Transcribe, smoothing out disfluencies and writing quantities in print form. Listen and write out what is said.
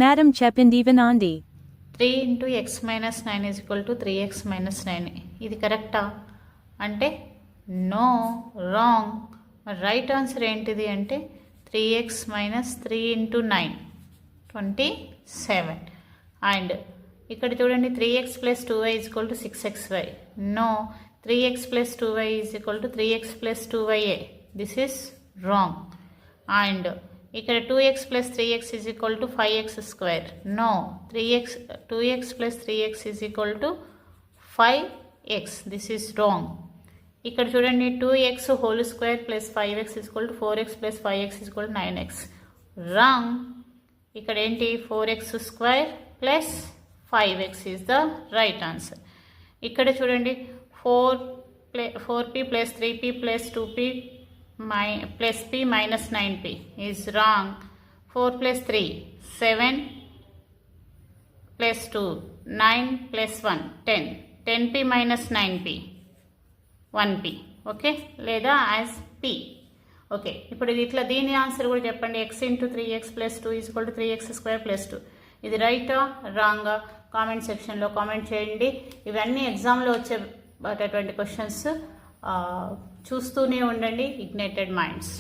Madam చెప్పింది వినండి. 3 into x minus 9 is equal to 3x minus 9. ఇది కరెక్టా అంటే నో, రాంగ్. మరి రైట్ ఆన్సర్ ఏంటిది అంటే 3x minus 3 into 9 27. అండ్ ఇక్కడ చూడండి 3x plus 2y is equal to 6xy. No, 3x plus 2y is equal to 3x plus 2ya. This is wrong. And ఇక్కడ 2x plus 3x is equal to 5x square. No, 2x plus 3x is equal to 5x. This is wrong. ఇక్కడ చూడండి 2x whole square plus 5x is equal to 4x plus 5x is equal to 9x. Wrong. ఇక్కడ ఏంటి 4x square plus 5x is the right answer. ఇక్కడ చూడండి 4p plus 3p plus 2p plus p minus 9p is wrong. 4 plus 3 7 plus 2 9 plus 1 10. 10p minus 9p 1p. Okay, లేదా as p. Okay, ఇప్పుడు ఇట్లా దీని answer కూడా చెప్పండి. x into 3x plus 2 is equal to 3x square plus 2. ఇది రైటా రాంగా comment సెక్షన్లో comment చేయండి. ఇవన్నీ ఎగ్జామ్లో వచ్చేటటువంటి క్వశ్చన్స్ చూస్తూనే ఉండండి. Ignited minds.